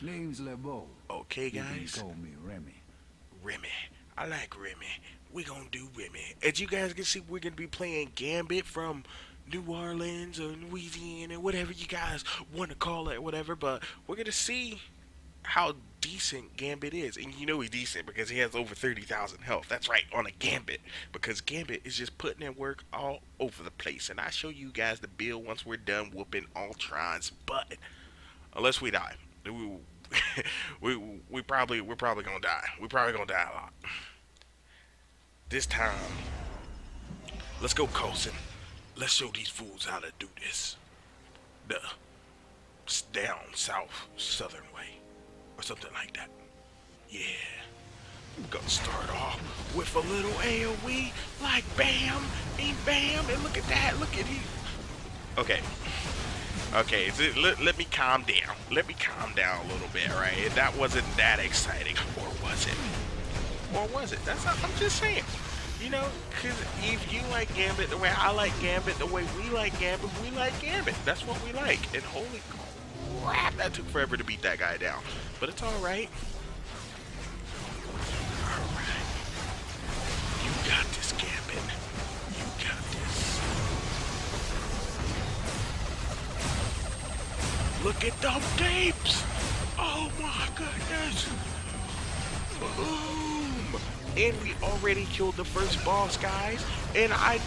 Name's LeBeau. Okay, You can guys. call me Remy. Remy. I like Remy. We gonna do Remy. As you guys can see, we're gonna be playing Gambit from New Orleans or Louisiana, whatever you guys want to call it, whatever. But we're gonna see how decent Gambit is. And you know he's decent because he has over 30,000 health. That's right, on a Gambit. Because Gambit is just putting in work all over the place. And I'll show you guys the build once we're done whooping Ultron's butt. Unless we die. We, we're probably gonna die. We're probably gonna die a lot. This time, let's go coasting. Let's show these fools how to do this. The down south southern way. Or something like that. Yeah. We're gonna start off with a little AoE like bam and bam and look at that. Look at him. Okay. Okay, so let me calm down. Let me calm down a little bit, right? That wasn't that exciting. Or was it? Or was it? That's not, I'm just saying. You know, because if you like Gambit the way I like Gambit, the way we like Gambit. That's what we like. And holy crap, that took forever to beat that guy down. But it's alright. Alright. You got this, Gambit. You got this. Look at them tapes! Oh my goodness! Boom! And we already killed the first boss, guys. And I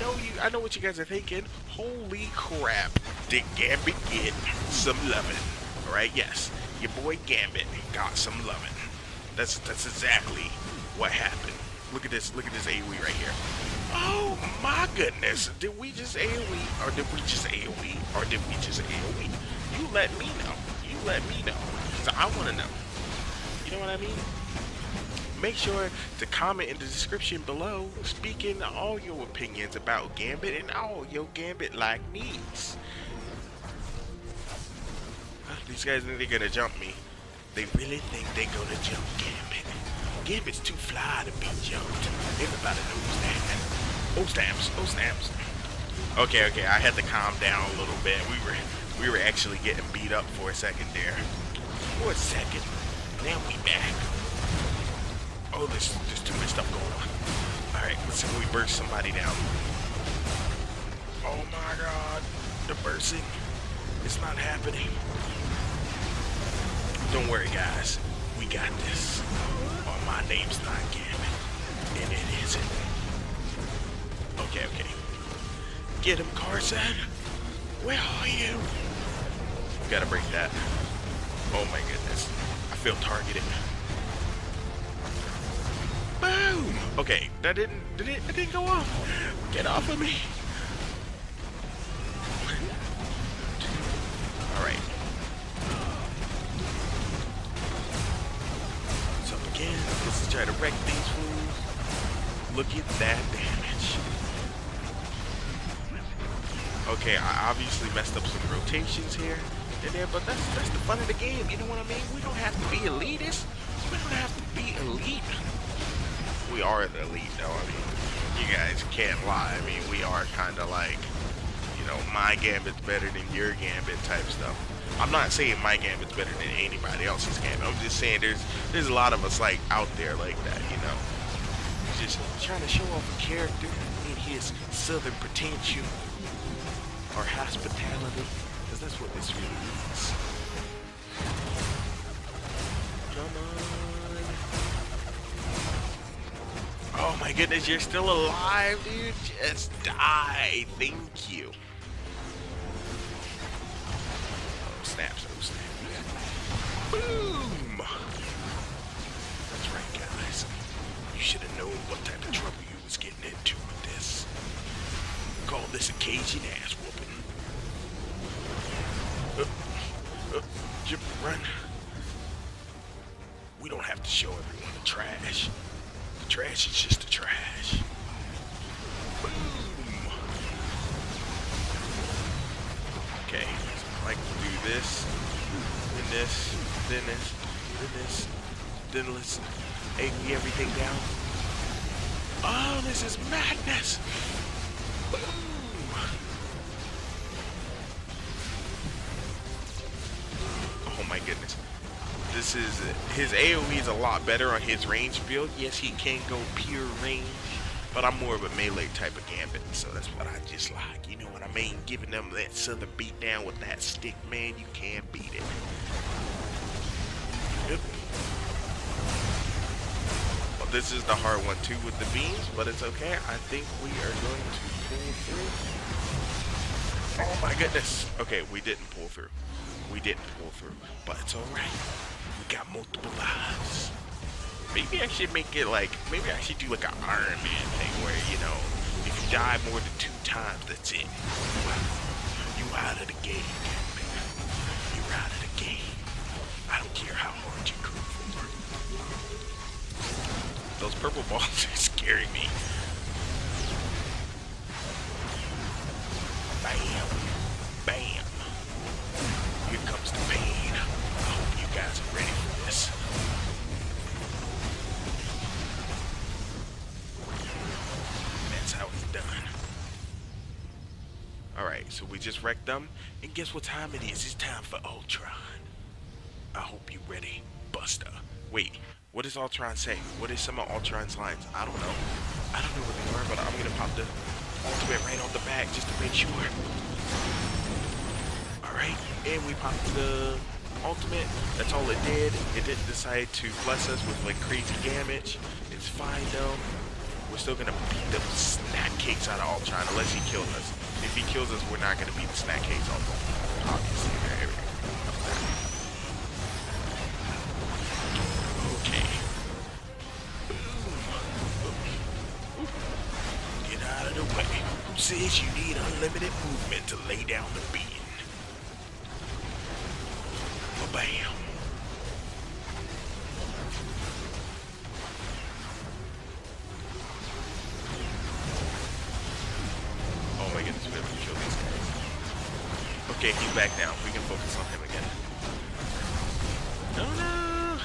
know what you guys are thinking. Holy crap! Did Gambit get some loving? All right, yes, your boy Gambit got some loving. That's exactly what happened. Look at this AoE right here. Oh my goodness! Did we just AoE, or did we just AoE, or did we just AoE? You let me know. You let me know. So I want to know. You know what I mean? Make sure to comment in the description below, speaking all your opinions about Gambit and all your Gambit-like needs. These guys think they're gonna jump me. They really think they're gonna jump Gambit. Gambit's too fly to be jumped. Everybody knows that. Oh stamps, oh stamps. Okay, okay, I had to calm down a little bit. We were actually getting beat up for a second there. For a second. Now we back. Oh, there's too much stuff going on. Alright, let's see if we burst somebody down. Oh my god. The bursting. It's not happening. Don't worry, guys. We got this. Oh, my name's not Gambit. And it isn't. Okay, okay. Get him, Carson. Where are you? We gotta break that. Oh my goodness. I feel targeted. Boom! Okay, that didn't it didn't go off. Get off of me. Alright. What's up again? Let's try to wreck these fools. Look at that damage. Okay, I obviously messed up some rotations here and there, but that's the fun of the game, you know what I mean? We don't have to be elitist. We don't have to be elite. We are the elite though, I mean, you guys can't lie. I mean, we are kinda like, you know, my Gambit's better than your Gambit type stuff. I'm not saying my Gambit's better than anybody else's Gambit. I'm just saying there's a lot of us like out there like that, you know. Just trying to show off a character in his southern potential. Or hospitality, because that's what this really is. Come on. Oh my goodness, you're still alive, dude. Just die. Thank you. Oh, snaps. Oh, snaps. Boom. That's right, guys. You should have known what type of trouble you was getting into with this. Call this a Cajun ass whooping. Jump, run. We don't have to show everyone the trash. The trash is just the trash. Boom. Okay, so I like to do this, then this, then this, then this, then let's AP everything down. Oh, this is madness. Boom. Oh my goodness. This is his AoE is a lot better on his range build. Yes, he can go pure range, but I'm more of a melee type of Gambit, so that's what I just like. You know what I mean? Giving them that southern beat down with that stick, man, you can't beat it. Yep. Well, this is the hard one too with the beams, but it's okay. I think we are going to pull through. Oh my goodness. Okay, we didn't pull through. We didn't pull through, but it's alright. We got multiple lives. Maybe I should make it like, maybe I should do like an Iron Man thing where, you know, if you die more than 2 times, that's it. You out of the game. You're out of the game. I don't care how hard you go for. Those purple balls are scaring me. Bam. Bam. Here comes the pain. I hope you guys are ready for this. That's how it's done. Alright, so we just wrecked them. And guess what time it is? It's time for Ultron. I hope you ready, Buster. Wait, what does Ultron say? What is some of Ultron's lines? I don't know. I don't know what they are, but I'm gonna pop the ultimate right on the back just to make sure. Alright, and we popped the ultimate. That's all it did. It didn't decide to bless us with like crazy damage. It's fine though. We're still gonna beat the snack cakes out of Ultron unless he kills us. If he kills us, we're not gonna beat the snack cakes off him. Obviously, there we go. Okay. Boom. Get out of the way. Who says you need unlimited movement to lay down the beam? Bam. Oh my goodness, we have to kill these guys. Okay, he's back down. We can focus on him again. No, no.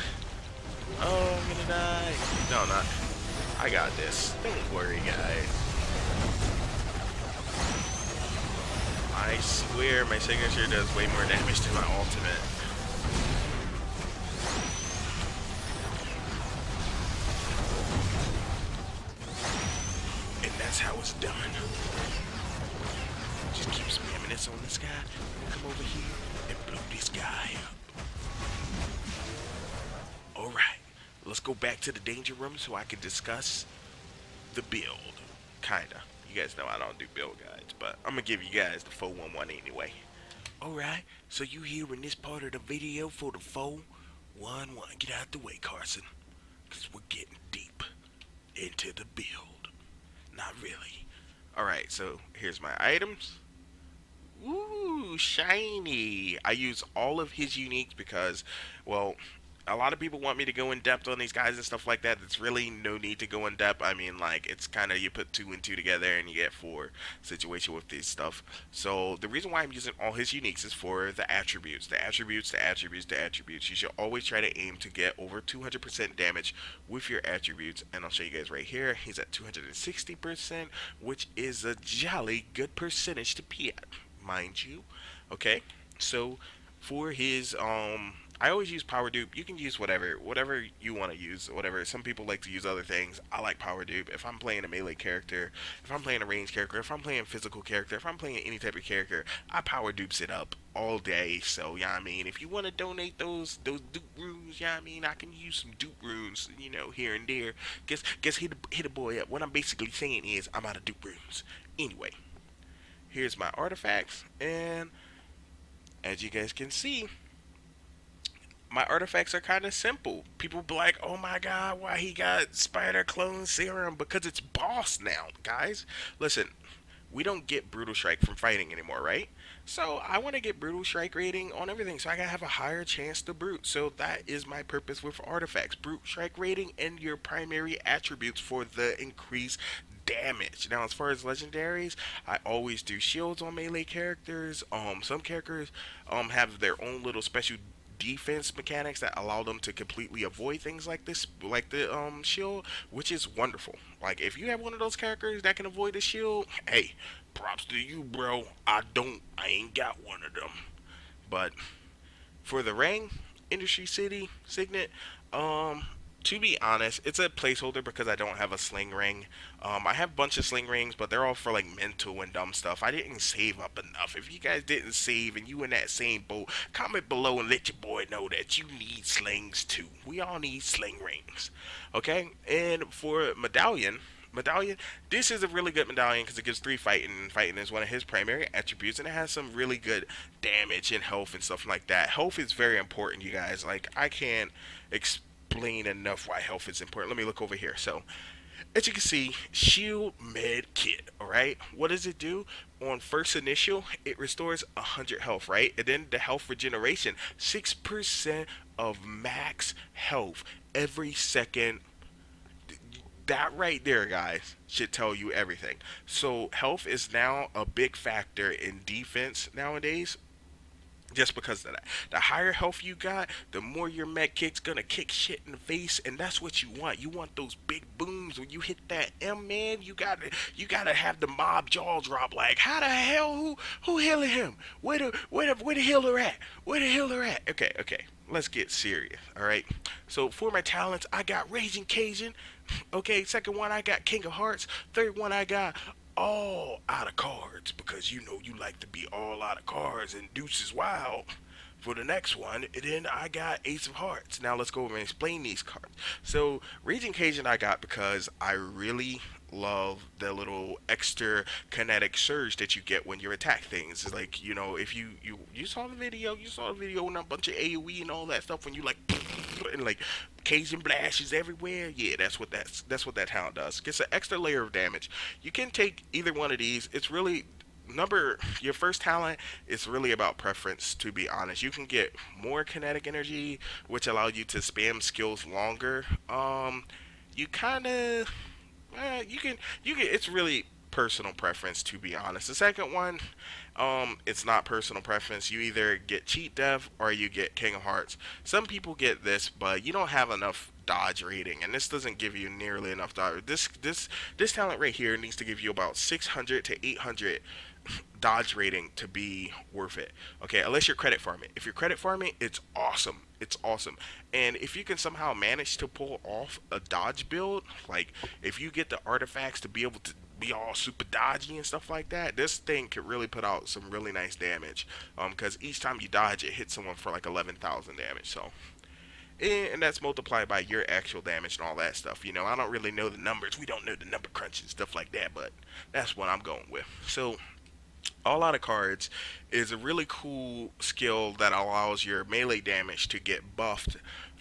Oh, I'm gonna die. No, not. I got this. Don't worry, guys. I swear my signature does way more damage to my ultimate. And that's how it's done. Just keep spamming this on this guy. Come over here and blow this guy up. Alright, let's go back to the danger room so I can discuss the build. Kinda. You guys know I don't do build guides, but I'm gonna give you guys the 411 anyway. Alright, so you here in this part of the video for the 411. Get out the way, Carson. Because we're getting deep into the build. Not really. Alright, so here's my items. Ooh, shiny. I use all of his uniques because, well, a lot of people want me to go in depth on these guys and stuff like that. It's really no need to go in depth. I mean, like, it's kind of, you put 2 and 2 together and you get 4 situation with this stuff. So the reason why I'm using all his uniques is for the attributes. The attributes, the attributes, the attributes. You should always try to aim to get over 200% damage with your attributes. And I'll show you guys right here. He's at 260%, which is a jolly good percentage to be at, mind you. Okay, so for his I always use power dupe. You can use whatever you want to use, whatever. Some people like to use other things. I like power dupe. If I'm playing a melee character, if I'm playing a range character, if I'm playing physical character, if I'm playing any type of character, I power dupes it up all day. So yeah, I mean, if you want to donate those dupe runes, yeah, I mean, I can use some dupe runes, you know, here and there. Guess hit a boy up. What I'm basically saying is I'm out of dupe runes. Anyway, here's my artifacts, and as you guys can see, my artifacts are kind of simple. People be like, oh my god, why he got spider clone serum? Because it's boss now, guys. Listen, we don't get brutal strike from fighting anymore, right? So I want to get brutal strike rating on everything, so I gotta have a higher chance to brute. So that is my purpose with artifacts: brute strike rating and your primary attributes for the increased damage. Now, as far as legendaries, I always do shields on melee characters. Some characters have their own little special defense mechanics that allow them to completely avoid things like this, like the shield, which is wonderful. Like, if you have one of those characters that can avoid the shield, hey, props to you, bro. I ain't got one of them. But for the ring, Industry City Signet. Um, to be honest, it's a placeholder because I don't have a sling ring. I have a bunch of sling rings, but they're all for like mental and dumb stuff. I didn't save up enough. If you guys didn't save and you in that same boat, comment below and let your boy know that you need slings too. We all need sling rings, okay? And for medallion, this is a really good medallion because it gives 3 fighting. Fighting is one of his primary attributes, and it has some really good damage and health and stuff like that. Health is very important, you guys. Like, I can't explain enough why health is important. Let me look over here. So, as you can see, shield med kit. All right, what does it do? On first initial, it restores 100 health, right? And then the health regeneration, 6% of max health every second. That right there, guys, should tell you everything. So health is now a big factor in defense nowadays, just because of that. The higher health you got, the more your med kit's gonna kick shit in the face, and that's what you want. You want those big booms when you hit that M, man. You gotta have the mob jaw drop. Like, how the hell? Who healing him? Where the healer at? Where the healer at? Okay, okay. Let's get serious. All right. So for my talents, I got Raging Cajun. Okay. Second one, I got King of Hearts. Third one, I got all out of cards because you know you like to be all out of cards and deuces wild for the next one. And then I got Ace of Hearts. Now let's go over and explain these cards. So Raging Cajun I got because I really love the little extra kinetic surge that you get when you attack things. It's like, you know, if you saw the video, and a bunch of AoE and all that stuff when you like and like Cajun blashes everywhere. Yeah, that's what that talent does. Gets an extra layer of damage. You can take either one of these. It's really number your first talent is really about preference, to be honest. You can get more kinetic energy, which allows you to spam skills longer. You kind of you can it's really personal preference, to be honest. The second one, it's not personal preference. You either get cheat death or you get King of Hearts. Some people get this, but you don't have enough dodge rating, and this doesn't give you nearly enough dodge. This talent right here needs to give you about 600 to 800 dodge rating to be worth it. Okay, unless you're credit farming. If you're credit farming, it's awesome. It's awesome. And if you can somehow manage to pull off a dodge build, like if you get the artifacts to be able to be all super dodgy and stuff like that, this thing could really put out some really nice damage. Because each time you dodge, it hits someone for like 11,000 damage. So, and that's multiplied by your actual damage and all that stuff. You know, I don't really know the numbers. We don't know the number crunch and stuff like that, but that's what I'm going with. So, all out of cards is a really cool skill that allows your melee damage to get buffed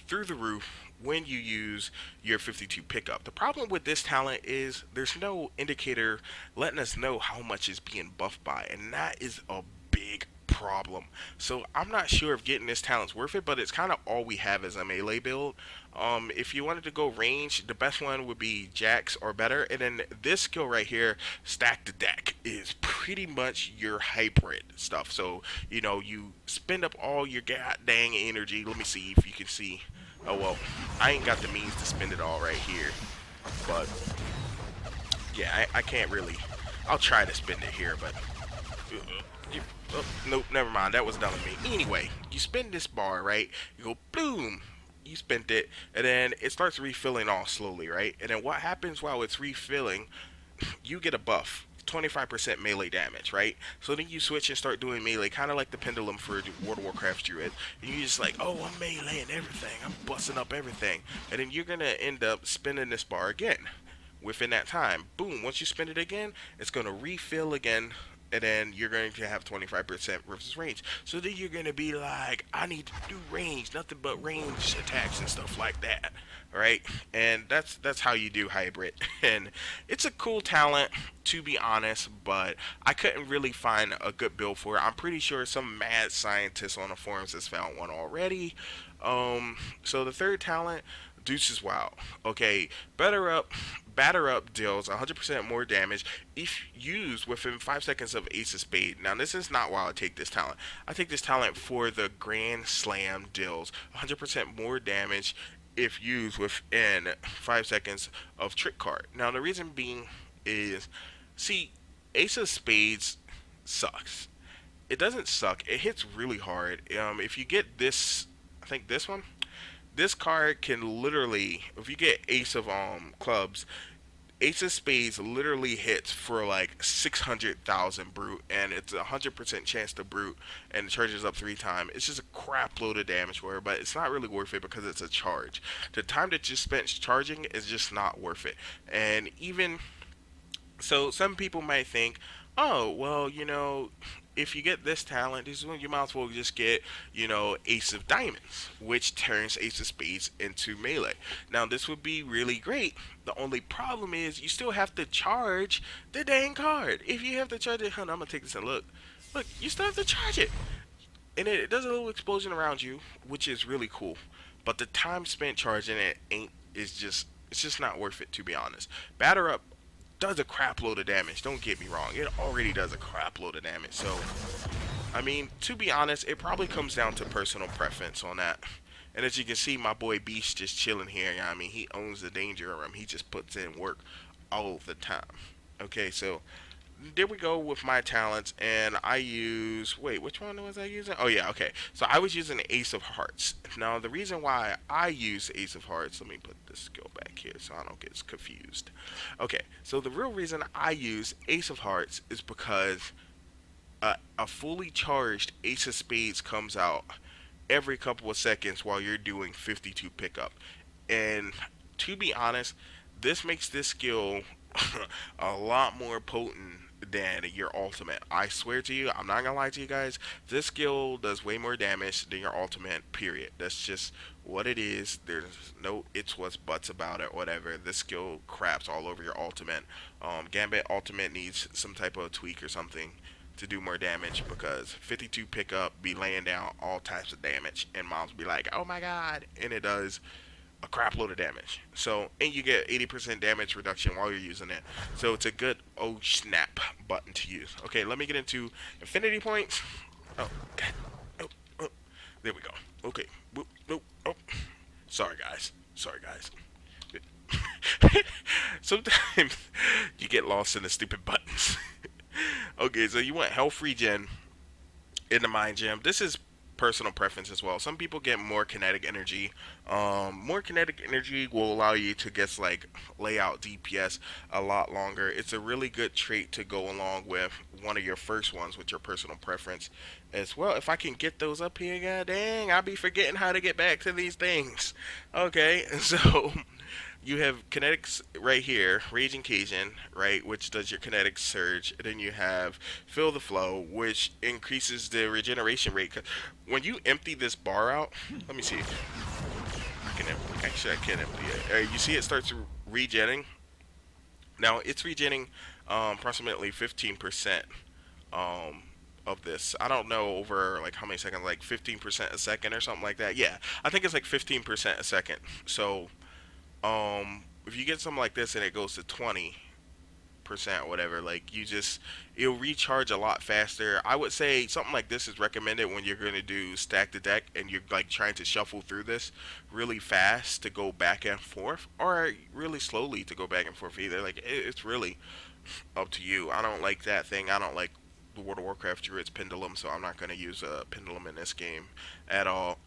through the roof when you use your 52 pickup. The problem with this talent is there's no indicator letting us know how much is being buffed by, and that is a big problem. So I'm not sure if getting this talent's worth it, but it's kind of all we have as a melee build. If you wanted to go range, the best one would be Jax or better, and then this skill right here, Stack the Deck, is pretty much your hybrid stuff. So you know, you spend up all your god dang energy. Let me see if you can see. Oh well, I ain't got the means to spend it all right here, but yeah, I can't really. I'll try to spend it here, but oh, nope, never mind. That was done with me. Anyway, you spend this bar, right? You go boom. You spent it, and then it starts refilling all slowly, right? And then what happens while it's refilling? You get a buff. 25% melee damage, right? So then you switch and start doing melee, kind of like the pendulum for World of Warcraft Druid. And you're just like, oh, I'm meleeing everything. I'm busting up everything. And then you're going to end up spinning this bar again within that time. Boom, once you spin it again, it's going to refill again, and then you're going to have 25% versus range. So then you're going to be like, I need to do range, nothing but range attacks and stuff like that, right? And that's how you do hybrid. And it's a cool talent, to be honest, but I couldn't really find a good build for it. I'm pretty sure some mad scientist on the forums has found one already. So the third talent, Deuces Wild. Okay, Batter Up deals 100% more damage if used within 5 seconds of Ace of Spade. Now, this is not why I take this talent. I take this talent for the Grand Slam deals 100% more damage if used within 5 seconds of Trick Card. Now, the reason being is, see, Ace of Spades sucks. It doesn't suck. It hits really hard. If you get this think this one. This card can literally, if you get Ace of clubs, Ace of Spades literally hits for like 600,000 brute, and it's a 100% chance to brute, and it charges up 3 times. It's just a crap load of damage for her, but it's not really worth it because it's a charge. The time that you spent charging is just not worth it. And even so, some people might think, oh, well, if you get this talent, this one, you might as well just get, Ace of Diamonds, which turns Ace of Spades into melee. Now, this would be really great. The only problem is you still have to charge the dang card. If you have to charge it, I'm going to take this and look. Look, you still have to charge it. And it does a little explosion around you, which is really cool. But the time spent charging it it's just not worth it, to be honest. Batter up does a crap load of damage. Don't get me wrong. It already does a crap load of damage. So, I mean, to be honest, it probably comes down to personal preference on that. And as you can see, my boy Beast just chilling here. I mean, he owns the danger room. He just puts in work all the time. Okay, so there we go with my talents, and I use, wait, which one was I using? Oh yeah, okay, so I was using the Ace of Hearts. Now the reason why I use Ace of Hearts, let me put this skill back here so I don't get confused. Okay, so the real reason I use Ace of Hearts is because a fully charged Ace of Spades comes out every couple of seconds while you're doing 52 pickup. And to be honest, this makes this skill a lot more potent than your ultimate. I swear to you, I'm not gonna lie to you guys, this skill does way more damage than your ultimate, period. That's just what it is. There's no it's, what's, buts about it, whatever. This skill craps all over your ultimate. Gambit ultimate needs some type of tweak or something to do more damage, because 52 pickup be laying down all types of damage, and moms be like, oh my god, and it does a crap load of damage. So, and you get 80% damage reduction while you're using it. So it's a good oh snap button to use. Okay, let me get into infinity points. Oh, god. Oh, oh. There we go. Okay. Whoop, whoop, oh. Sorry guys. Sorry guys. Sometimes you get lost in the stupid buttons. Okay, so you want health regen in the mind gem. This is personal preference as well. Some people get more kinetic energy. More kinetic energy will allow you to guess like lay out DPS a lot longer. It's a really good trait to go along with one of your first ones with your personal preference as well. If I can get those up here, god dang, I'll be forgetting how to get back to these things. Okay, so you have kinetics right here, Raging Cajun, right, which does your kinetic surge. And then you have Fill the Flow, which increases the regeneration rate. When you empty this bar out, let me see. Actually, I can't empty it. You see it starts regenning. Now, it's regenning approximately 15% of this. I don't know over like how many seconds, like 15% a second or something like that. Yeah, I think it's like 15% a second. So if you get something like this and it goes to 20% or whatever, like it'll recharge a lot faster. I would say something like this is recommended when you're going to do stack the deck and you're like trying to shuffle through this really fast to go back and forth, or really slowly to go back and forth either. Like it's really up to you. I don't like that thing. I don't like the World of Warcraft Druid's Pendulum, so I'm not going to use a Pendulum in this game at all.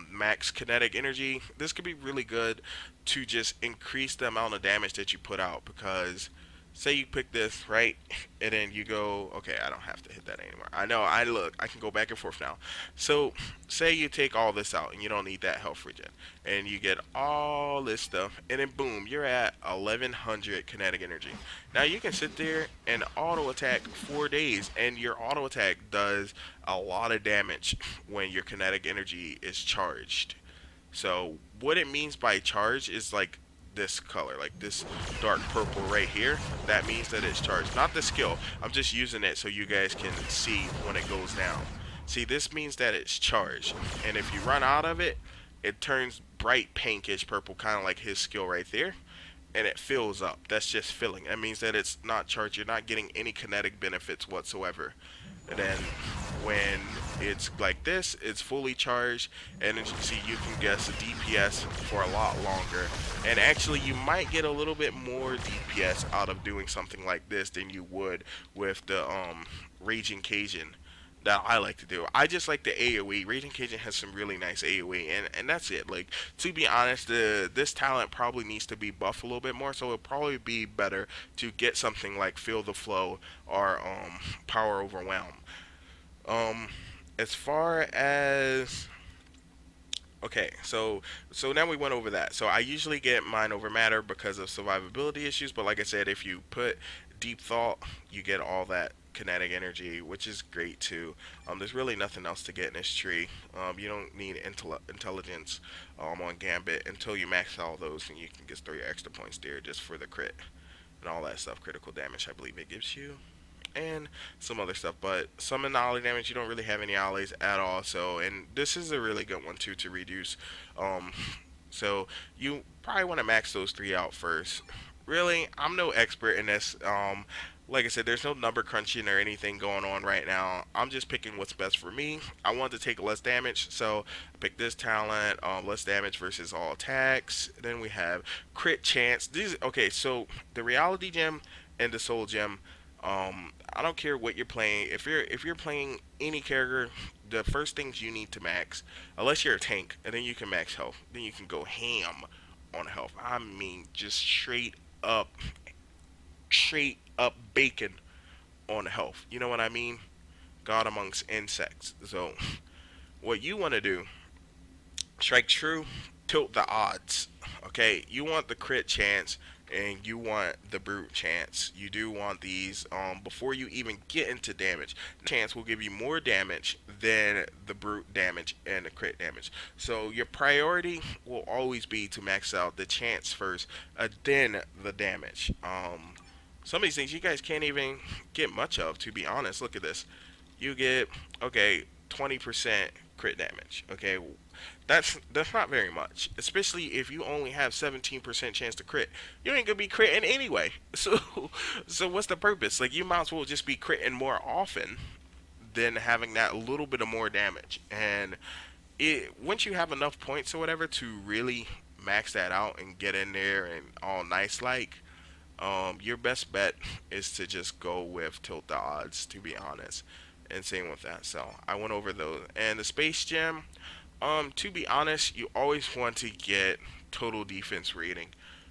Max Kinetic Energy. This could be really good to just increase the amount of damage that you put out, because say you pick this, right, and then you go, okay, I don't have to hit that anymore. I know, I can go back and forth now. So, say you take all this out, and you don't need that health regen, and you get all this stuff, and then boom, you're at 1100 kinetic energy. Now, you can sit there and auto attack 4 days, and your auto attack does a lot of damage when your kinetic energy is charged. So, what it means by charge is like this color, like this dark purple right here. That means that it's charged, not the skill. I'm just using it so you guys can see when it goes down. See, this means that it's charged, and if you run out of it, it turns bright pinkish purple, kind of like his skill right there, and it fills up. That's just filling. That means that it's not charged. You're not getting any kinetic benefits whatsoever. And then when it's like this, it's fully charged, and as you can see, you can guess a DPS for a lot longer. And actually, you might get a little bit more DPS out of doing something like this than you would with the Raging Cajun. that I like to do. I just like the AoE. Raging Cajun has some really nice AoE, and that's it. Like, to be honest, this talent probably needs to be buffed a little bit more. So it'll probably be better to get something like Feel the Flow or Power Overwhelm. Um, as far as Okay, so now we went over that. So I usually get mind over matter because of survivability issues, but like I said, if you put deep thought, you get all that kinetic energy, which is great too. There's really nothing else to get in this tree. You don't need intelligence on Gambit until you max all those, and you can just throw your extra points there just for the crit and all that stuff. Critical damage, I believe it gives you, and some other stuff. But summon ollie damage, you don't really have any ollies at all. So, and this is a really good one too to reduce. Um, so you probably want to max those three out first. Really, I'm no expert in this. Like I said, there's no number crunching or anything going on right now. I'm just picking what's best for me. I want to take less damage, so I picked this talent. Less damage versus all attacks. Then we have crit chance. These okay. So the reality gem and the soul gem. I don't care what you're playing. If you're playing any character, the first things you need to max, unless you're a tank, and then you can max health. Then you can go ham on health. I mean, just up, straight up bacon on health. You know what I mean? God amongst insects. So what you want to do, strike true, tilt the odds. Okay, you want the crit chance and you want the brute chance. You do want these before you even get into damage. Chance will give you more damage than the brute damage and the crit damage. So your priority will always be to max out the chance first, then the damage. Some of these things you guys can't even get much of, to be honest. Look at this. You get okay 20% crit damage. Okay, that's not very much, especially if you only have 17% chance to crit. You ain't gonna be critting anyway. So what's the purpose? Like, you might as well just be critting more often than having that little bit of more damage. And once you have enough points or whatever to really max that out and get in there and all nice like, your best bet is to just go with tilt the odds, to be honest. And same with that. So I went over those. And the space gem, to be honest, you always want to get total defense rating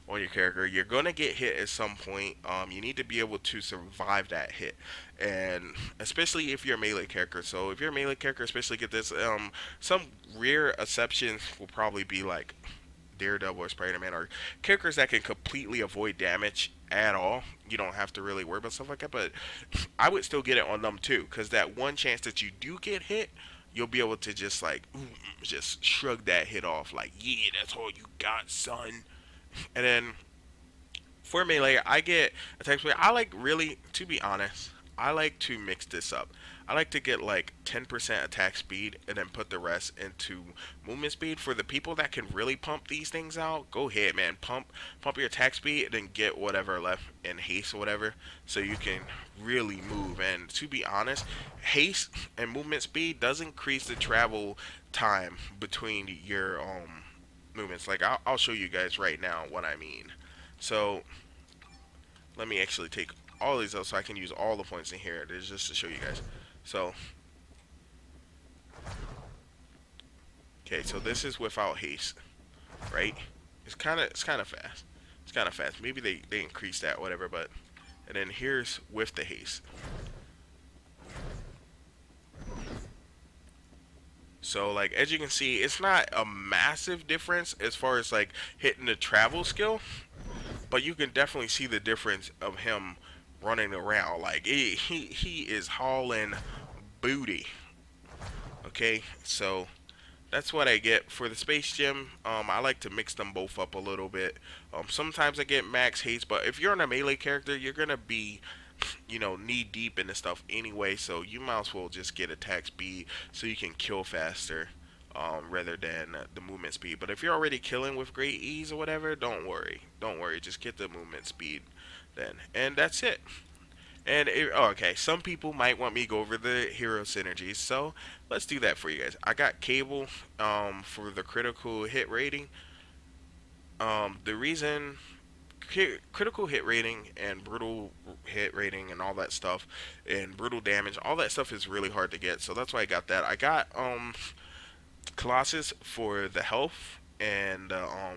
on your character. You're gonna get hit at some point. You need to be able to survive that hit, and especially if you're a melee character. So if you're a melee character, especially get this. Some rare exceptions will probably be like Daredevil or Spider-Man, or characters that can completely avoid damage at all. You don't have to really worry about stuff like that, but I would still get it on them too, because that one chance that you do get hit, you'll be able to just like just shrug that hit off, like, yeah, that's all you got, son. And then for melee, I get attack speed. I like, really, to be honest, I like to mix this up. I like to get like 10% attack speed and then put the rest into movement speed. For the people that can really pump these things out, go ahead, man. Pump your attack speed and then get whatever left in haste or whatever, so you can really move. And to be honest, haste and movement speed does increase the travel time between your movements. Like, I'll show you guys right now what I mean. So let me actually take all these out so I can use all the points in here. There's just to show you guys. So, okay, so this is without haste, right? It's kind of fast. It's kind of fast. Maybe they increase that, whatever. But and then here's with the haste. So, like, as you can see, it's not a massive difference as far as like hitting the travel skill, but you can definitely see the difference of him running around. Like, he is hauling booty. Okay, so that's what I get for the space gem. I like to mix them both up a little bit. Sometimes I get max haste, but if you're on a melee character, you're gonna be, knee deep into stuff anyway. So you might as well just get attack speed so you can kill faster, rather than the movement speed. But if you're already killing with great ease or whatever, don't worry. Don't worry. Just get the movement speed then, and that's it. And okay, some people might want me to go over the hero synergies, so let's do that for you guys. I got Cable for the critical hit rating. The reason critical hit rating and brutal hit rating and all that stuff, and brutal damage, all that stuff is really hard to get. So that's why I got that. I got Colossus for the health and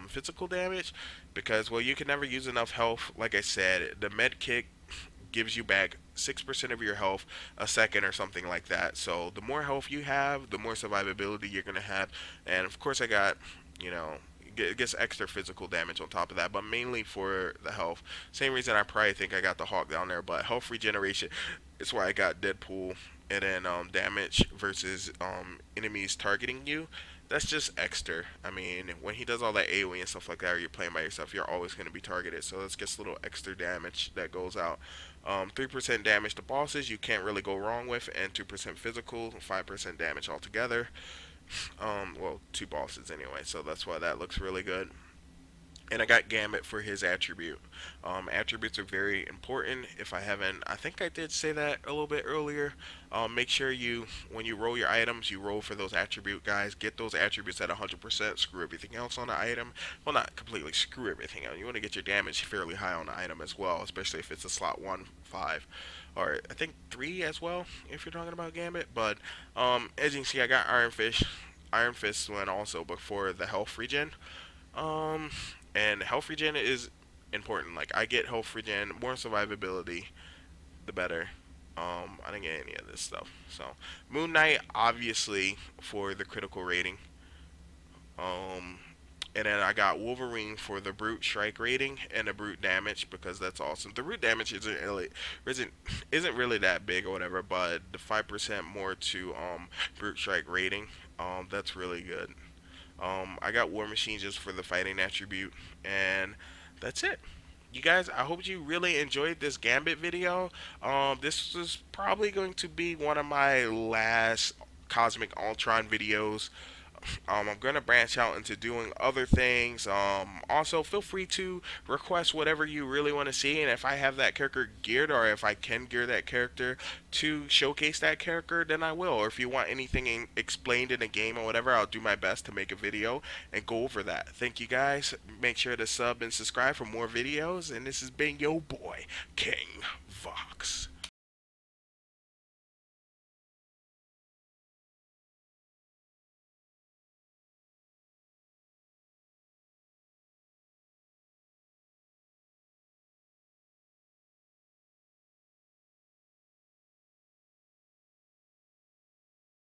physical damage because, well, you can never use enough health. Like I said, the med kick gives you back 6% of your health a second or something like that. So the more health you have, the more survivability you're gonna have. And of course, I got, you know, it gets extra physical damage on top of that, but mainly for the health. Same reason I probably think I got the Hawk down there, but health regeneration is why I got Deadpool. And then damage versus enemies targeting you. That's just extra. I mean, when he does all that AoE and stuff like that, or you're playing by yourself, you're always going to be targeted. So that's just a little extra damage that goes out. 3% damage to bosses, you can't really go wrong with, and 2% physical, 5% damage altogether. Well, two bosses anyway, so that's why that looks really good. And I got Gambit for his attribute. Attributes are very important. If I haven't, I think I did say that a little bit earlier. Make sure you, when you roll your items, you roll for those attribute guys. Get those attributes at 100%. Screw everything else on the item. Well, not completely screw everything out. You want to get your damage fairly high on the item as well, especially if it's a slot 1, 5, or I think 3 as well, if you're talking about Gambit. But as you can see, I got Iron Fish. Iron Fist went also before the health regen. Um, and health regen is important. Like I get health regen, more survivability, the better. I didn't get any of this stuff. So Moon Knight obviously for the critical rating. Um, and then I got Wolverine for the brute strike rating and the brute damage because that's awesome. The brute damage isn't isn't really that big or whatever, but the 5% more to brute strike rating, that's really good. I got War Machine just for the fighting attribute, and that's it. You guys, I hope you really enjoyed this Gambit video. This is probably going to be one of my last Cosmic Ultron videos. I'm going to branch out into doing other things. Also, feel free to request whatever you really want to see. And if I have that character geared, or if I can gear that character to showcase that character, then I will. Or if you want anything explained in a game or whatever, I'll do my best to make a video and go over that. Thank you guys. Make sure to sub and subscribe for more videos. And this has been your boy, King.